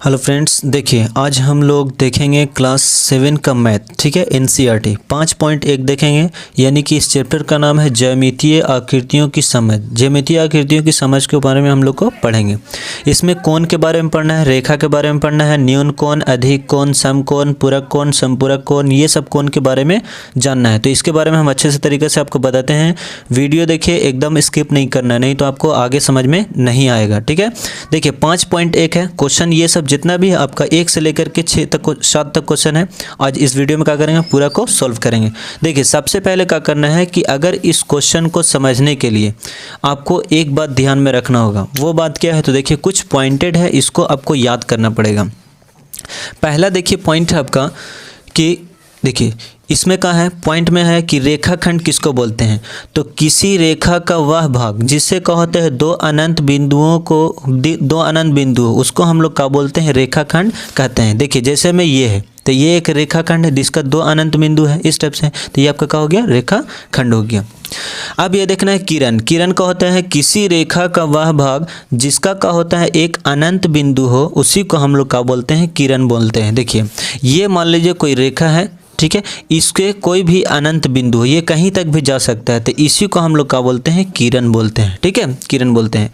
Hello friends, देखिए आज हम लोग देखेंगे क्लास 7 का मैथ। ठीक है, एनसीईआरटी 5.1 देखेंगे, यानी कि इस चैप्टर का नाम है ज्यामितीय आकृतियों की समझ। ज्यामितीय आकृतियों की समझ के बारे में हम लोग को पढ़ेंगे। इसमें कोण के बारे में पढ़ना है, रेखा के बारे में पढ़ना है, न्यून कोण, अधिक कोण, समकोण, पूरक कोण, संपूरक कोण, ये सब कोण के बारे में जानना है। तो इसके बारे में हम अच्छे से तरीके से आपको बताते हैं। वीडियो देखिए, एकदम स्किप नहीं करना है, नहीं तो आपको आगे समझ में नहीं आएगा। ठीक है, देखिए 5.1 है क्वेश्चन। ये सब जितना भी आपका 1 से लेकर के 6 तक 7 तक क्वेश्चन है, आज इस वीडियो में क्या करेंगे, पूरा को सॉल्व करेंगे। देखिए सबसे पहले क्या करना है कि अगर इस क्वेश्चन को समझने के लिए आपको एक बात ध्यान में रखना होगा। वो बात क्या है, तो देखिए कुछ पॉइंटेड है, इसको आपको याद करना पड़ेगा। पहला देखिए पॉइंट है आपका कि देखिए इसमें क्या है, पॉइंट में है कि रेखाखंड किसको बोलते हैं। तो किसी रेखा का वह भाग जिससे क्या होता है, दो अनंत बिंदु उसको हम लोग क्या बोलते हैं, रेखाखंड कहते हैं। देखिए जैसे में ये है, तो ये एक रेखाखंड है जिसका दो अनंत बिंदु है, इस टाइप से, तो ये आपका क्या हो गया, रेखाखंड हो गया। अब ये देखना है किरण। किरण का होता है किसी रेखा का वह भाग जिसका क्या होता है, एक अनंत बिंदु हो, उसी को हम लोग क्या बोलते हैं, किरण बोलते हैं। देखिए ये मान लीजिए कोई रेखा है, ठीक है, इसके कोई भी अनंत बिंदु हो, ये कहीं तक भी जा सकता है, तो इसी को हम लोग क्या बोलते हैं, किरण बोलते हैं। ठीक है, किरण बोलते हैं।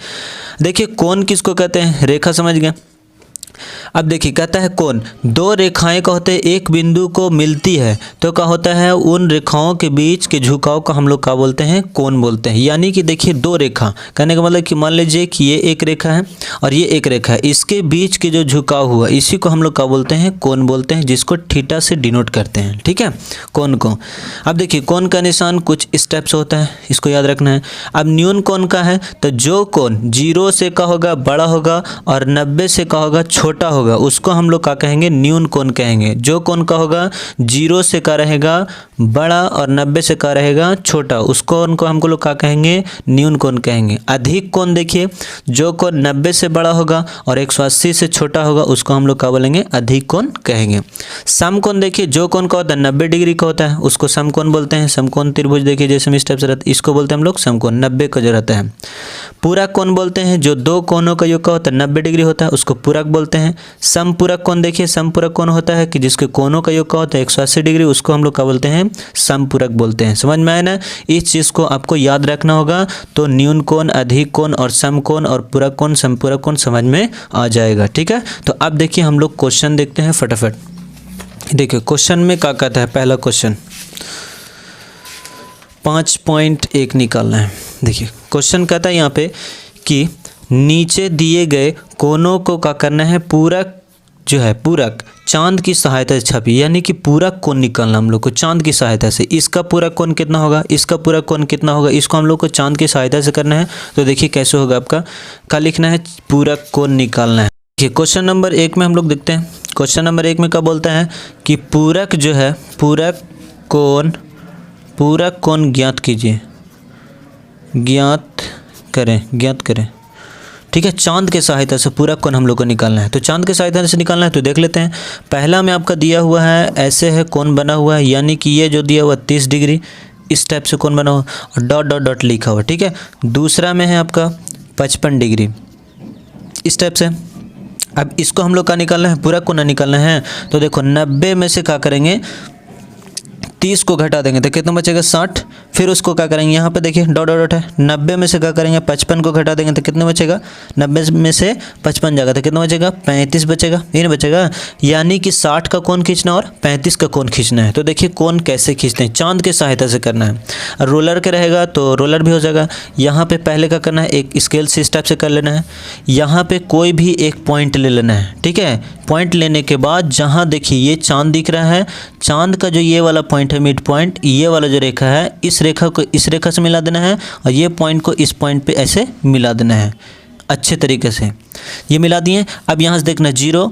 देखिए कोण किसको कहते हैं, रेखा समझ गए। अब देखिए कहता है कोण, दो रेखाएं का होते हैं एक बिंदु को मिलती है, तो क्या होता है, उन रेखाओं के बीच के झुकाव को हम लोग क्या बोलते हैं, कोण बोलते हैं। यानी कि देखिए दो रेखा कहने का मतलब कि मान लीजिए कि ये एक रेखा है और ये एक रेखा है, इसके बीच के जो झुकाव हुआ इसी को हम लोग क्या बोलते हैं, कोण बोलते हैं, जिसको थीटा से डिनोट करते हैं। ठीक है, कोण को। अब देखिए कोण का निशान कुछ इस टाइप से होता है, इसको याद रखना है। अब न्यून कोण का है, तो जो कोण 0 से का होगा बड़ा होगा और 90 से का होगा छोटा होगा, उसको हम लोग क्या कहेंगे, न्यून कोण कहेंगे। जो कोण का होगा 0 से का रहेगा बड़ा और 90 से का रहेगा छोटा, उसको उनको हमको लोग क्या कहेंगे, न्यून कोण कहेंगे। अधिक कोण देखिए, जो कोण 90 से बड़ा होगा और 180 से छोटा होगा, उसको हम लोग क्या बोलेंगे, अधिक कोण कहेंगे। समकोण देखिए, जो कोण का होता है 90 डिग्री का होता है, उसको समकोण बोलते हैं। समकोण त्रिभुज देखिए जैसे इस टाइप से रहता है, इसको बोलते हैं हम लोग समकोण, 90 का जो रहता है। पूरक कोण बोलते हैं, जो दो कोणों का योग का होता है 90 डिग्री होता है, उसको पूरक बोलते हैं। समपूरक कोण देखिए, समपूरक कोण होता है कि जिसके कोणों का योग का होता है 180 डिग्री, उसको हम लोग क्या बोलते हैं, समपूरक बोलते हैं। समझ में आया ना, इस चीज़ को आपको याद रखना होगा, तो न्यून कोण, अधिक कोण और समकोण और पूरक कोण, समपूरक कोण समझ में आ जाएगा। ठीक है, तो अब देखिए हम लोग क्वेश्चन देखते हैं फटाफट। देखिए क्वेश्चन में क्या कहता है, पहला क्वेश्चन 5.1 निकालना है। देखिए क्वेश्चन कहता है यहाँ पे कि नीचे दिए गए कोणों को क्या करना है, पूरक जो है, पूरक चांद की सहायता से छपी, यानी कि पूरक कोण निकालना हम लोग को चांद की सहायता से। इसका पूरक कोण कितना होगा, इसका पूरक कोण कितना होगा, इसको हम लोग को चांद की सहायता से करना है। तो देखिए कैसे होगा, आपका क्या लिखना है, पूरक कोण निकालना है। देखिए क्वेश्चन नंबर 1 में हम लोग देखते हैं। क्वेश्चन नंबर 1 में क्या बोलता है कि पूरक जो है, पूरक कोण ज्ञात कीजिए, ज्ञात करें। ठीक है, चांद के सहायता से पूरक कोण हम लोग को निकालना है। तो चांद के सहायता से निकालना है, तो देख लेते हैं। पहला में आपका दिया हुआ है, ऐसे है कोण बना हुआ है, यानी कि ये जो दिया हुआ 30 डिग्री, इस टाइप से कोण बना हुआ और डॉट डॉट डॉट लिखा हुआ। ठीक है, दूसरा में है आपका 55 डिग्री, इस टाइप से। अब इसको हम लोग का निकालना है, पूरक कोण निकालना है। तो देखो 90 में से क्या करेंगे, 30 को घटा देंगे तो कितना बचेगा, 60। फिर उसको क्या करेंगे, यहाँ पे देखिए डॉट डॉट है, 90 में से क्या करेंगे, 55 को घटा देंगे तो कितना बचेगा, 90 में से 55 जाएगा तो कितना बचेगा, 35 बचेगा, ये नहीं बचेगा। यानी कि 60 का कोण खींचना और 35 का कोण खींचना है। तो देखिए कोण कैसे खींचते हैं, चांद के सहायता से करना है। रोलर के रहेगा तो रोलर भी हो जाएगा। यहाँ पे पहले क्या करना है, एक स्केल से इस टाइप से कर लेना है। यहाँ पे कोई भी एक पॉइंट ले लेना है। ठीक है, पॉइंट लेने के बाद जहाँ देखिए ये चांद दिख रहा है, चांद का जो ये वाला पॉइंट है, मिड पॉइंट, ये वाला जो रेखा है, इस रेखा को इस रेखा से मिला देना है और ये पॉइंट को इस पॉइंट पे ऐसे मिला देना है अच्छे तरीके से। ये मिला दिए। अब यहाँ से देखना 0,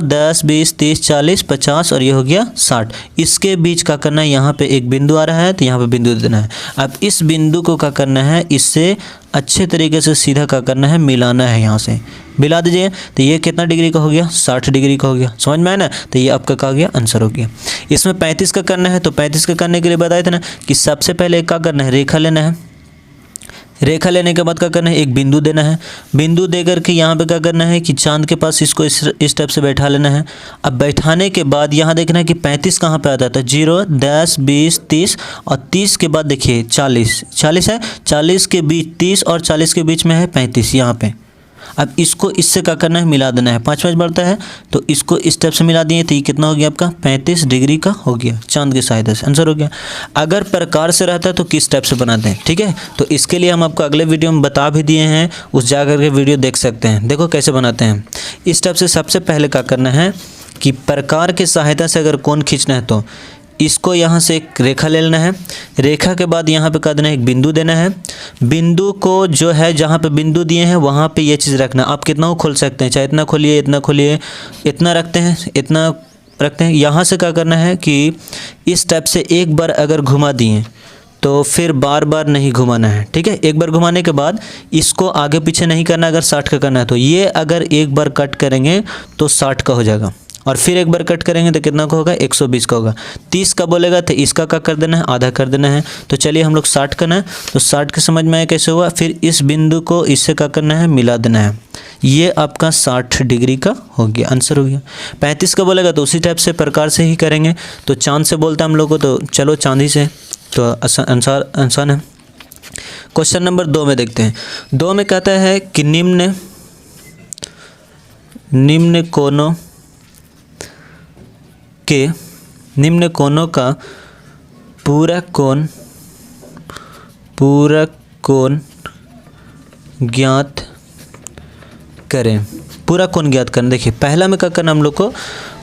10, 20, 30, 40, 50 और ये हो गया 60। इसके बीच का करना है, यहाँ पे एक बिंदु आ रहा है तो यहाँ पे बिंदु देना है। अब इस बिंदु को क्या करना है, इससे अच्छे तरीके से सीधा क्या करना है, मिलाना है। यहाँ से मिला दीजिए तो ये कितना डिग्री का हो गया, 60 डिग्री का हो गया। समझ में आया ना, तो ये आपका क्या हो गया, आंसर हो गया। इसमें 35 का करना है, तो 35 का करने के लिए बताए थे ना कि सबसे पहले क्या करना है, रेखा लेना है। रेखा लेने के बाद क्या करना है, एक बिंदु देना है। बिंदु दे करके यहाँ पे क्या करना है कि चांद के पास इसको इस टाइप से बैठा लेना है। अब बैठाने के बाद यहाँ देखना है कि 35 कहाँ पे आता है, तो 0, 10, 20, 30 और 30 के बाद देखिए 40 है, 40 के बीच 30 और 40 के बीच में है 35 यहाँ पे। अब इसको इससे क्या करना है, मिला देना है। 5 5 बढ़ता है तो इसको इस टाइप से मिला दिए तो ये कितना हो गया आपका 35 डिग्री का हो गया, चांद की सहायता से आंसर हो गया। अगर प्रकार से रहता है तो किस टाइप से बनाते हैं, ठीक है। तो इसके लिए हम आपको अगले वीडियो में बता भी दिए हैं, उस जाकर के वीडियो देख सकते हैं। देखो कैसे बनाते हैं। इस टाइप से सबसे पहले क्या करना है कि प्रकार की सहायता से अगर कोण खींचना है तो इसको यहाँ से एक रेखा ले लेना है। रेखा के बाद यहाँ पे कर देना है, एक बिंदु देना है। बिंदु को जो है जहाँ पे बिंदु दिए हैं वहाँ पे ये चीज़ रखना। आप कितना को खोल सकते हैं, चाहे इतना खोलिए, इतना खोलिए, इतना रखते हैं, इतना रखते हैं। यहाँ से क्या करना है कि इस टाइप से एक बार अगर घुमा दिए तो फिर बार बार नहीं घुमाना है, ठीक है। एक बार घुमाने के बाद इसको आगे पीछे नहीं करना। अगर 60 का करना है तो ये अगर एक बार कट करेंगे तो 60 का हो जाएगा, और फिर एक बार कट करेंगे तो कितना का होगा, 120 का होगा। 30 का बोलेगा तो इसका क्या कर देना है, आधा कर देना है। तो चलिए हम लोग 60 करना है, तो 60 के समझ में आया कैसे हुआ। फिर इस बिंदु को इससे क्या करना है, मिला देना है। ये आपका 60 डिग्री का हो गया, आंसर हो गया। 35 का बोलेगा तो उसी टाइप से प्रकार से ही करेंगे। तो चांद से बोलता है हम लोग को, तो चलो चांद ही से, तो आसान है। क्वेश्चन नंबर 2 में देखते हैं। 2 में कहता है कि निम्न कोणों का पूरक कोण ज्ञात करें। पूरक कोण ज्ञात करना। देखिए पहला में क्या करना, हम लोग को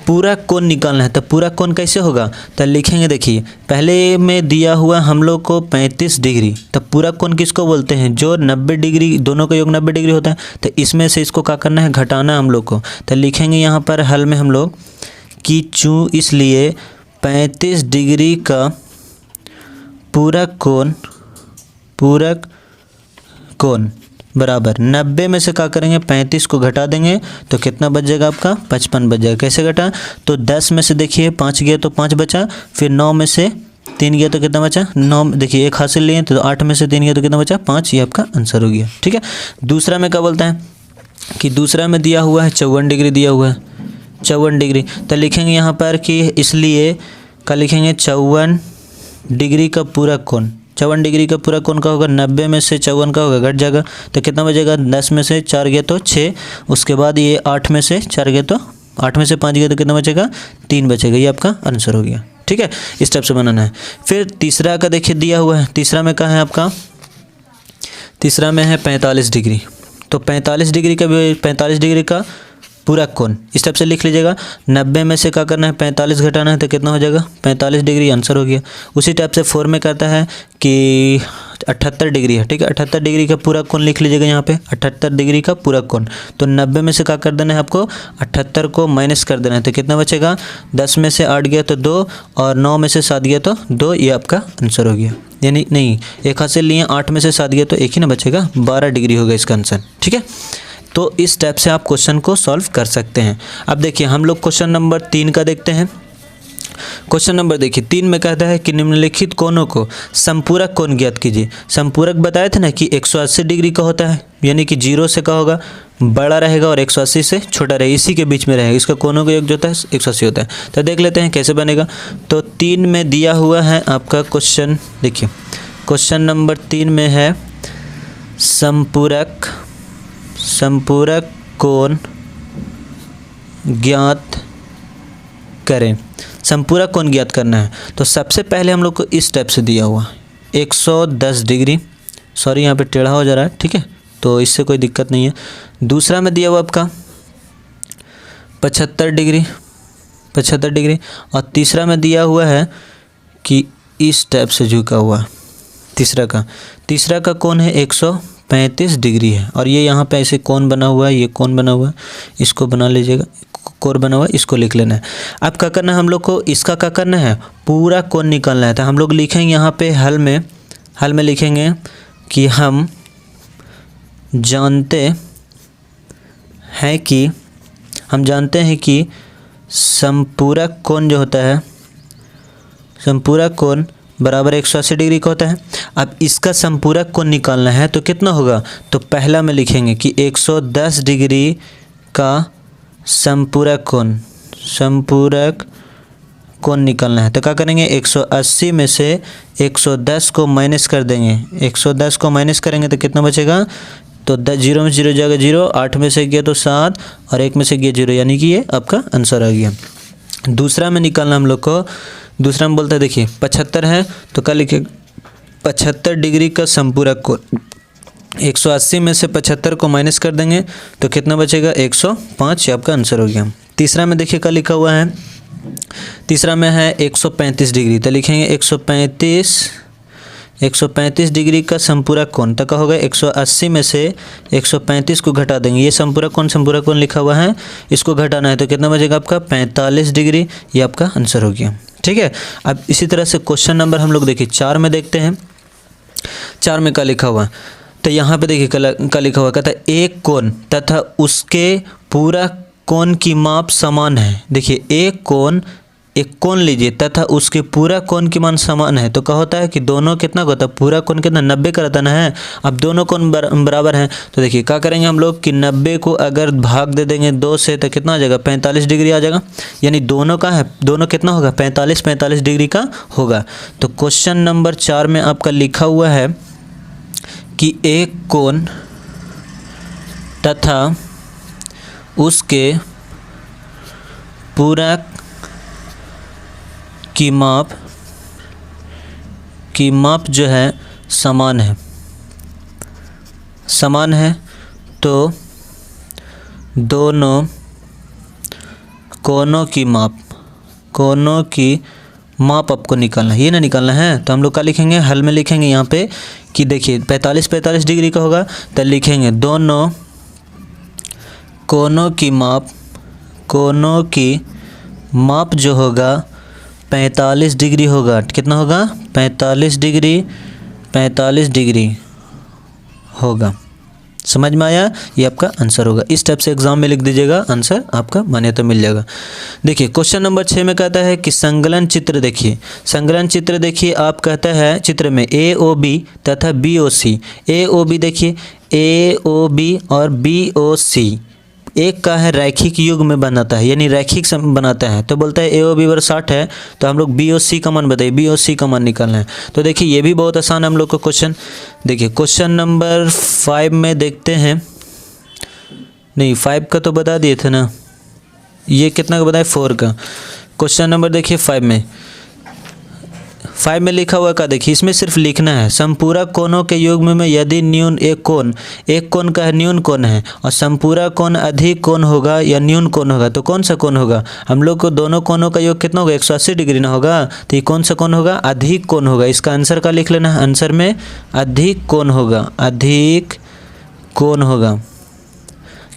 पूरक कोण निकालना है। तो पूरक कोण कैसे होगा, तो लिखेंगे। देखिए पहले में दिया हुआ हम लोग को 35 डिग्री। तो पूरक कोण किसको बोलते हैं, जो 90 डिग्री, दोनों का योग 90 डिग्री होता है। तो इसमें से इसको क्या करना है, घटाना है हम लोग को। तो लिखेंगे यहाँ पर हल में हम लोग कि इसलिए 35 डिग्री का पूरक कोण बराबर 90 में से क्या करेंगे, 35 को घटा देंगे तो कितना बच जाएगा आपका, 55 बच जाएगा। कैसे घटा, तो 10 में से देखिए 5 गया तो 5 बचा, फिर 9 में से 3 गया तो कितना बचा, 9। देखिए 1 हासिल लिए तो 8 में से 3 गया तो कितना बचा, 5। ये आपका आंसर हो गया, ठीक है। दूसरा में क्या बोलता है कि दूसरा में दिया हुआ है 54 डिग्री दिया हुआ है, 54 डिग्री। तो लिखेंगे यहाँ पर कि इसलिए क्या लिखेंगे, 54 डिग्री का पूरक कोण। 54 डिग्री का पूरक कोण का होगा, 90 में से 54 का होगा, घट जाएगा तो कितना बचेगा, 10 में से 4 गया तो 6। उसके बाद ये 8 में से 4 गया तो 8 में से 5 गया तो कितना बचेगा, 3 बचेगा। ये आपका आंसर हो गया, ठीक है। इस टाइप से बनाना है। फिर तीसरा का देखिए दिया हुआ है। तीसरा में क्या है आपका, तीसरा में है 45 डिग्री। तो 45 डिग्री का भी 45 डिग्री का पूरक कोण इस टाइप से लिख लीजिएगा। 90 में से क्या करना है, 45 घटाना है तो कितना हो जाएगा, 45 डिग्री, आंसर हो गया। उसी टाइप से 4 में कहता है कि 78 डिग्री है, ठीक है। 78 डिग्री का पूरक कोण लिख लीजिएगा यहाँ पे, 78 डिग्री का पूरक कोण। तो 90 में से क्या कर देना है आपको, 78 को माइनस कर देना है तो कितना बचेगा, 10 में से 8 गया तो 2 और 9 में से 7 गया तो 2। ये आपका आंसर हो गया। यानी नहीं, 1 हासिल लिए, 8 में से 7 गया तो 1 ही ना बचेगा, 12 डिग्री होगा इसका आंसर, ठीक है। तो इस टाइप से आप क्वेश्चन को सॉल्व कर सकते हैं। अब देखिए हम लोग क्वेश्चन नंबर 3 का देखते हैं। क्वेश्चन नंबर देखिए 3 में कहता है कि निम्नलिखित कोणों को संपूरक कोण ज्ञात कीजिए। संपूरक बताए थे ना कि 180 डिग्री का होता है, यानी कि 0 से क्या होगा, बड़ा रहेगा और 180 से छोटा रहेगा, इसी के बीच में रहेगा। इसका कोणों का योग जो होता है 180 होता है। तो देख लेते हैं कैसे बनेगा। तो 3 में दिया हुआ है आपका क्वेश्चन, देखिए क्वेश्चन नंबर 3 में है संपूरक कोण ज्ञात करें। संपूरक कोण ज्ञात करना है। तो सबसे पहले हम लोग को इस टाइप से दिया हुआ 110 डिग्री, सॉरी यहाँ पे टेढ़ा हो जा रहा है, ठीक है, तो इससे कोई दिक्कत नहीं है। दूसरा में दिया हुआ आपका 75 डिग्री और तीसरा में दिया हुआ है कि इस टाइप से झुका हुआ। तीसरा का कोण है 135 डिग्री है, और ये यहाँ पे ऐसे कोण बना हुआ है, ये कोण बना हुआ है, इसको बना लीजिएगा, कोण बना हुआ है, इसको लिख लेना है। अब क्या करना है हम लोग को, इसका क्या करना है, पूरा कोण निकालना है। तो हम लोग लिखेंगे यहाँ पे हल में लिखेंगे कि हम जानते हैं कि संपूरक कोण जो होता है, संपूरक कोण बराबर 180 डिग्री का होता है। अब इसका संपूरक कोण निकालना है तो कितना होगा, तो पहला में लिखेंगे कि 110 डिग्री का संपूरक कोण निकालना है। तो क्या करेंगे, 180 में से 110 को माइनस कर देंगे। 110 को माइनस करेंगे तो कितना बचेगा, तो 0 में 0 जाएगा 0, 8 में से गया तो 7 और 1 में से गया 0, यानी कि ये आपका आंसर आ गया। दूसरा में निकालना हम लोग को, दूसरा में बोलता है देखिए 75 है तो क्या लिखे, 75 डिग्री का संपूरक कोण, 180 में से 75 को माइनस कर देंगे तो कितना बचेगा, 105, ये आपका आंसर हो गया। तीसरा में देखिए क्या लिखा हुआ है, तीसरा में है 135 डिग्री, तो लिखेंगे 135 डिग्री का संपूरक कोण, तो क्या होगा, 180 में से 135 को घटा देंगे। ये संपूरक कोण लिखा हुआ है, इसको घटाना है तो कितना बचेगा आपका 45 डिग्री, ये आपका आंसर हो गया। ठीक है, अब इसी तरह से क्वेश्चन नंबर हम लोग देखिए 4 में देखते हैं। 4 में क्या लिखा हुआ है, तो यहाँ पे देखिए क्या लिखा हुआ, कहता है एक कोण तथा उसके पूरा कोण की माप समान है। देखिए एक कोण लीजिए तथा उसके पूरा कोण की मान समान है, तो क्या होता है कि दोनों कितना होता है, पूरा कोण कितना 90 का रहता है। अब दोनों कोण बराबर हैं तो देखिए क्या करेंगे हम लोग कि 90 को अगर भाग दे देंगे 2 से तो कितना आ जाएगा, 45 डिग्री आ जाएगा, यानी दोनों का है, दोनों कितना होगा, 45 डिग्री का होगा। तो क्वेश्चन नंबर 4 में आपका लिखा हुआ है कि एक कोण तथा उसके पूरक की माप जो है समान है, तो दोनों कोणों की माप आपको निकालना है, ये ना निकालना है। तो हम लोग क्या लिखेंगे, हल में लिखेंगे यहाँ पे कि देखिए 45 डिग्री का होगा तो लिखेंगे दोनों कोणों की माप जो होगा 45 डिग्री होगा। कितना होगा, 45 डिग्री होगा। समझ में आया, ये आपका आंसर होगा। इस टाइप से एग्जाम में लिख दीजिएगा, आंसर आपका मान्यता मिल जाएगा। देखिए क्वेश्चन नंबर 6 में कहता है कि संकलन चित्र देखिए। आप कहता है चित्र में AOB तथा BOC। AOB देखिए, AOB और BOC एक का है रैखिक युग में बनाता है, यानी रैखिक बनाता है। तो बोलता है AOB बराबर 60 है तो हम लोग BOC का मान बताइए, BOC का मान निकालना है। तो देखिए ये भी बहुत आसान है हम लोग को क्वेश्चन। देखिए क्वेश्चन नंबर 5 में देखते हैं, नहीं 5 का तो बता दिए थे ना, ये कितना का बताए, 4 का। क्वेश्चन नंबर देखिए 5 में लिखा हुआ का देखिए, इसमें सिर्फ लिखना है संपूरक कोणों के युग्म में यदि न्यून एक कोण का न्यून कोण है और संपूरक कोण अधिक कोण होगा या न्यून कोण होगा तो कौन सा कोण होगा। हम लोग को दोनों कोणों का योग कितना होगा, 180 डिग्री ना होगा, तो ये कौन सा कोण होगा, अधिक कोण होगा। इसका आंसर का लिख लेना है, आंसर में अधिक कोण होगा,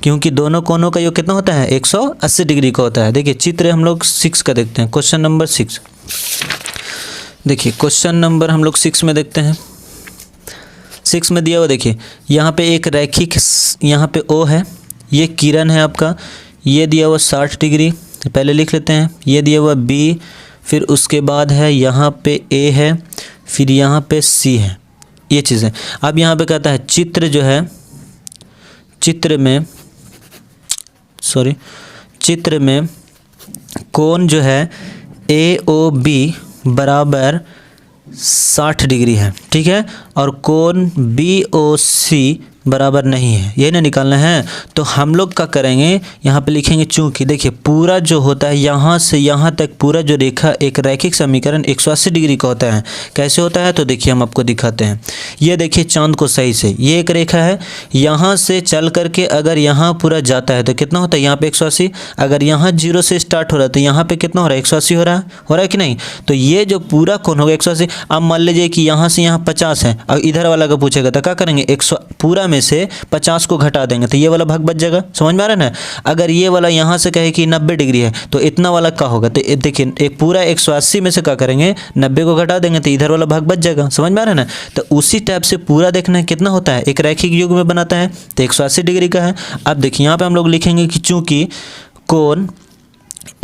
क्योंकि दोनों कोणों का योग कितना होता है, 180 डिग्री का होता है। देखिए चित्र हम लोग 6 का देखते हैं, क्वेश्चन नंबर 6। देखिए क्वेश्चन नंबर हम लोग 6 में देखते हैं। 6 में दिया हुआ देखिए, यहाँ पे एक रैखिक, यहाँ पे O है, ये किरण है आपका, ये दिया हुआ 60 डिग्री, पहले लिख लेते हैं। ये दिया हुआ B, फिर उसके बाद है यहाँ पे A है, फिर यहाँ पे C है, ये चीज़ें। अब यहाँ पे कहता है चित्र जो है, चित्र में कोण जो है AOB बराबर 60 डिग्री है, ठीक है, और कोण BOC बराबर नहीं है, ये ना निकालना है। तो हम लोग क्या करेंगे, यहाँ पे लिखेंगे चूंकि देखिए पूरा जो होता है यहाँ से यहाँ तक पूरा जो रेखा एक रैखिक समीकरण 180 डिग्री का होता है। कैसे होता है तो देखिए हम आपको दिखाते हैं। ये देखिए चांद को सही से, ये एक रेखा है, यहाँ से चल करके अगर यहाँ पूरा जाता है तो कितना होता है, यहाँ पे 180। अगर यहाँ 0 से स्टार्ट हो रहा है तो यहाँ पे कितना हो रहा है, 180 हो रहा है कि नहीं। तो ये जो पूरा कोण होगा 180। अब मान लीजिए कि यहाँ से यहाँ 50 है, और इधर वाला का पूछेगा तो क्या करेंगे, 100 पूरा में से 50 को घटा देंगे तो ये वाला भाग बच जाएगा। समझ में आ रहा है ना। अगर ये वाला यहाँ से कहे कि 90 डिग्री है तो इतना वाला क्या होगा, तो देखिए एक पूरा 180 में से क्या करेंगे, 90 को घटा देंगे तो इधर वाला भाग बच जाएगा। समझ में आ रहा है ना। तो उसी टाइप से पूरा देखना है कितना होता है, एक रैखिक युग में बनाता है तो 180 डिग्री का है। अब देखिए यहाँ पे हम लोग लिखेंगे कि चूंकि कोण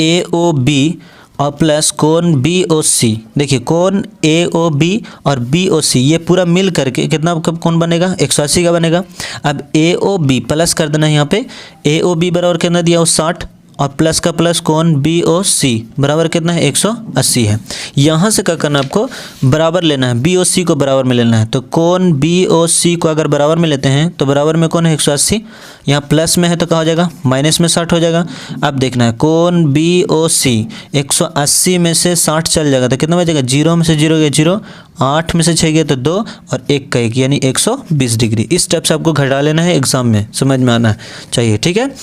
AOB और प्लस कोण बी ओ सी। देखिए कोण ए ओ बी और बी ओ सी ये पूरा मिल करके कितना कोण बनेगा 180 का बनेगा। अब ए ओ बी प्लस कर देना है यहाँ पे, ए ओ बी बराबर कितना दिया हो 60 और प्लस का प्लस कोण बी ओ सी बराबर कितना है 180 है। यहाँ से क्या करना है आपको बराबर लेना है, बी ओ सी को बराबर में लेना है। तो कोण बी ओ सी को अगर बराबर में लेते हैं तो बराबर में कौन है 180, यहाँ प्लस में है तो क्या हो जाएगा माइनस में 60 हो जाएगा। अब देखना है कोण बी ओ सी 180 में से 60 चल जाएगा तो कितना बचेगा, 0 में से 0 गया 0, 8 में से 6 गया तो 2 और 1 का 1 यानी 120 डिग्री। इस स्टेप से आपको घटा लेना है, एग्जाम में समझ में आना चाहिए। ठीक है,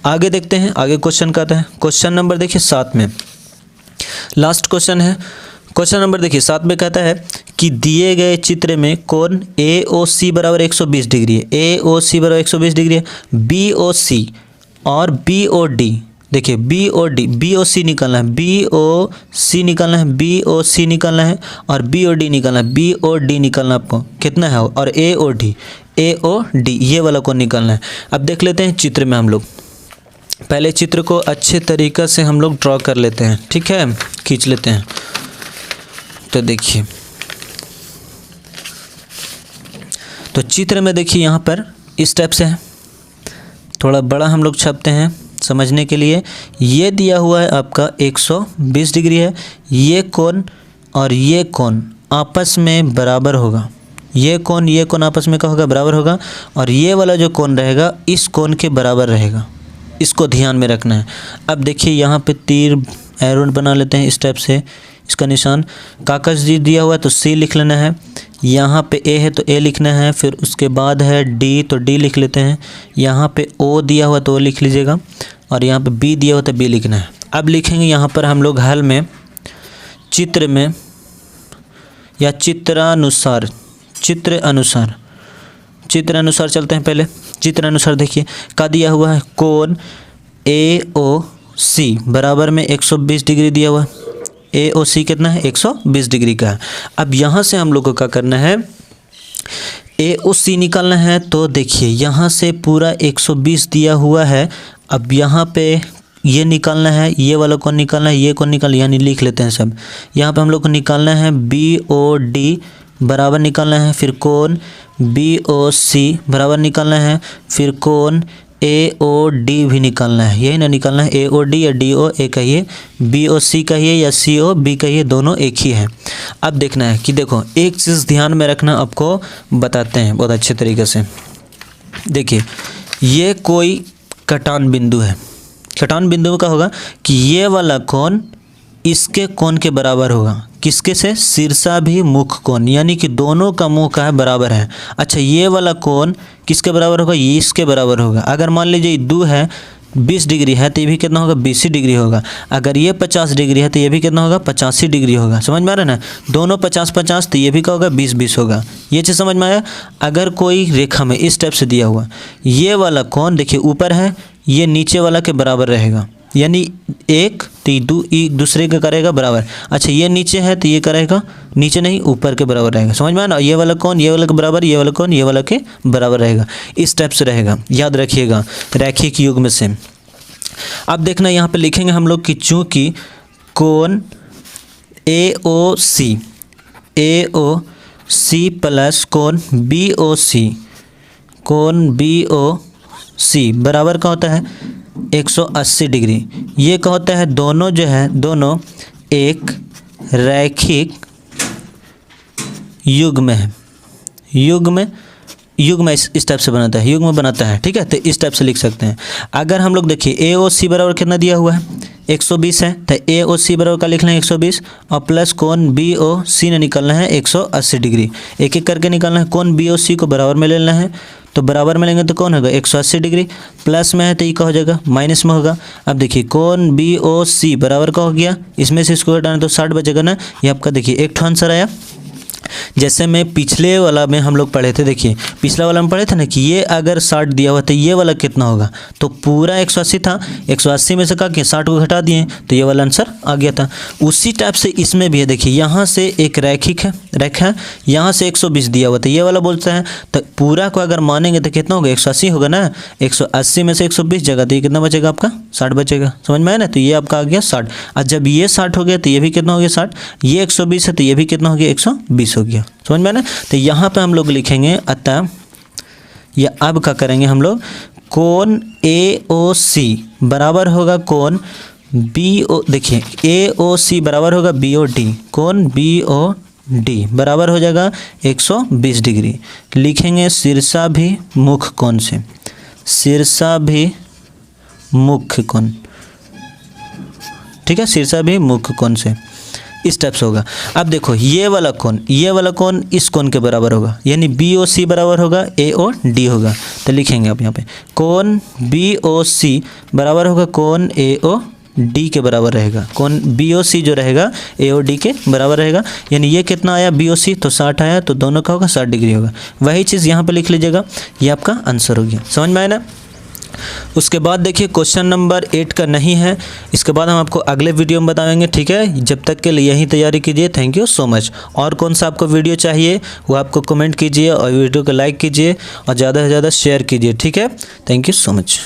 आगे देखते हैं, आगे क्वेश्चन का आता है। क्वेश्चन नंबर देखिए 7 में लास्ट क्वेश्चन है। क्वेश्चन नंबर देखिए 7 में कहता है कि दिए गए चित्र में कोण ए ओ सी बराबर 120 डिग्री है, ए ओ सी बराबर 120 डिग्री है, बी ओ सी और बी ओ डी। देखिए B O D, B O C निकालना है, बी ओ सी निकालना है, बी ओ सी निकालना है और बी ओ डी निकालना है, बी ओ डी निकालना आपको कितना है और ए ओ डी, ए ओ डी ये वाला को निकालना है। अब देख लेते हैं चित्र में हम लोग, पहले चित्र को अच्छे तरीक़े से हम लोग ड्रॉ कर लेते हैं। ठीक है, खींच लेते हैं। तो देखिए तो चित्र में देखिए यहाँ पर इस टाइप से है, थोड़ा बड़ा हम लोग छापते हैं समझने के लिए। ये दिया हुआ है आपका 120 डिग्री है, ये कोण और ये कोण आपस में बराबर होगा, ये कोण आपस में क्या होगा बराबर होगा और ये वाला जो कोण रहेगा इस कोण के बराबर रहेगा, इसको ध्यान में रखना है। अब देखिए यहाँ पे तीर एरो बना लेते हैं इस टाइप से, इसका निशान कागज दिया हुआ है तो सी लिख लेना है, यहाँ पे ए है तो ए लिखना है, फिर उसके बाद है डी तो डी लिख लेते हैं, यहाँ पे ओ दिया हुआ तो ओ लिख लीजिएगा और यहाँ पे बी दिया हुआ तो बी लिखना है। अब लिखेंगे यहाँ पर हम लोग हल में चित्र में या चित्र अनुसार चलते हैं। पहले चित्र अनुसार देखिए क्या दिया हुआ है, कोण ए ओ सी बराबर में 120 डिग्री दिया हुआ है, ए ओ सी कितना है 120 डिग्री का है। अब यहाँ से हम लोग को क्या करना है, ए ओ सी निकालना है। तो देखिए यहाँ से पूरा 120 दिया हुआ है, अब यहाँ पे ये निकालना है, ये वाला कौन निकालना है, ये कौन निकालना है, यानी लिख लेते हैं सब। यहाँ पे हम लोग को निकालना है बी ओ डी बराबर निकालना है, फिर कोण बी ओ सी बराबर निकालना है, फिर कोण ए ओ डी भी निकालना है, यही ना निकालना है, ए ओ डी या डी ओ ए कहिए, बी ओ सी कहिए या सी ओ बी कहिए, दोनों एक ही है। अब देखना है कि देखो एक चीज़ ध्यान में रखना, आपको बताते हैं बहुत अच्छे तरीके से। देखिए ये कोई कटान बिंदु है, कटान बिंदु का होगा कि ये वाला कोण इसके कोण के बराबर होगा, किसके से, शीर्षाभिमुख कोण, यानी कि दोनों का मुंह का है बराबर है। अच्छा ये वाला कोण किसके बराबर होगा, ये इसके बराबर होगा। अगर मान लीजिए 2 है 20 डिग्री है तो ये भी कितना होगा 20 डिग्री होगा। अगर ये 50 डिग्री है तो ये भी कितना होगा 85 डिग्री होगा। समझ में आ रहा है ना, दोनों 50-50 तो ये भी क्या होगा 20-20 होगा। ये चीज़ समझ में आया। अगर कोई रेखा में इस टाइप से दिया हुआ ये वाला कोण देखिए ऊपर है, ये नीचे वाला के बराबर रहेगा, यानी एक तो दूसरे का करेगा बराबर। अच्छा ये नीचे है तो ये करेगा नीचे नहीं ऊपर के बराबर रहेगा। समझ में आया ना, ये वाला कौन ये वाला के बराबर, ये वाला कौन ये वाला के बराबर रहेगा। इस टाइप से रहेगा, याद रखिएगा रैखिक युग्म से। अब देखना यहाँ पे लिखेंगे हम लोग कि चूँकि कोण ए ओ सी प्लस कोण बी ओ सी बराबर का होता है 180 डिग्री। ये क्या होता है, दोनों जो है दोनों एक रैखिक युग्म है, युग्म इस टाइप से बनाता है, युग्म बनाता है। ठीक है, तो इस टाइप से लिख सकते हैं। अगर हम लोग देखिए ए ओ सी बराबर कितना दिया हुआ है 120 है, तो ए ओ सी बराबर का लिखना है 120 और प्लस कोण बी ओ सी ने निकालना है 180 डिग्री। एक एक करके निकालना है, कोण बी ओ सी को बराबर में लेना है, तो बराबर में लेंगे तो कौन होगा 180 डिग्री, प्लस में है तो ये क्या हो जाएगा माइनस में होगा। अब देखिए कोण बी ओ सी बराबर का हो गया, इसमें से इसको हटाना तो 60 बचेगा ना। ये आपका देखिए एक ठो आंसर आया। जैसे मैं पिछले वाला में हम लोग पढ़े थे, देखिए पिछला वाला में पढ़े थे ना कि ये अगर 60 दिया हुआ तो ये वाला कितना होगा, तो पूरा 180 था, 180 में से क्या किया 60 को घटा दिए तो ये वाला आंसर आ गया था। उसी टाइप से इसमें भी है, देखिए यहाँ से एक रैखिक है रेखा यहाँ से 120 दिया हुआ था, ये वाला बोलता है तो पूरा को अगर मानेंगे तो कितना होगा 180 होगा ना। 180 में से 120 जगह तो ये कितना बचेगा आपका 60 बचेगा, समझ में आया ना। तो ये आपका आ गया 60। और जब ये 60 हो गया तो ये भी कितना हो गया 60, ये 120 है तो ये भी कितना हो गया 120 हो गया, समझ में आया ना। तो यहाँ पर हम लोग लिखेंगे अतः या अब क्या करेंगे हम लोग, कोण AOC बराबर होगा कोण BO, देखिए AOC बराबर होगा BOD, कोण BOD बराबर हो जाएगा 120 डिग्री। लिखेंगे शीर्षा भी मुख कोण से, शीर्षा भी मुख्य कोण, ठीक है, शीर्षा भी मुख्य कोण से इस टाइप से होगा। अब देखो ये वाला कोण इस कोण के बराबर होगा, यानी BOC बराबर होगा AOD होगा। तो लिखेंगे आप यहाँ पे कोण BOC बराबर होगा कोण AOD के बराबर रहेगा, कोण BOC जो रहेगा AOD के बराबर रहेगा। यानी ये कितना आया BOC तो 60 आया, तो दोनों का होगा 60 डिग्री होगा। वही चीज़ यहाँ पे लिख लीजिएगा, ये आपका आंसर हो गया, समझ में आया ना। उसके बाद देखिए क्वेश्चन नंबर 8 का नहीं है, इसके बाद हम आपको अगले वीडियो में बताएंगे, ठीक है। जब तक के लिए यही तैयारी कीजिए। Thank you so much. और कौन सा आपको वीडियो चाहिए वो आपको कमेंट कीजिए और वीडियो को लाइक कीजिए और ज़्यादा से ज़्यादा शेयर कीजिए, ठीक है। Thank you so much.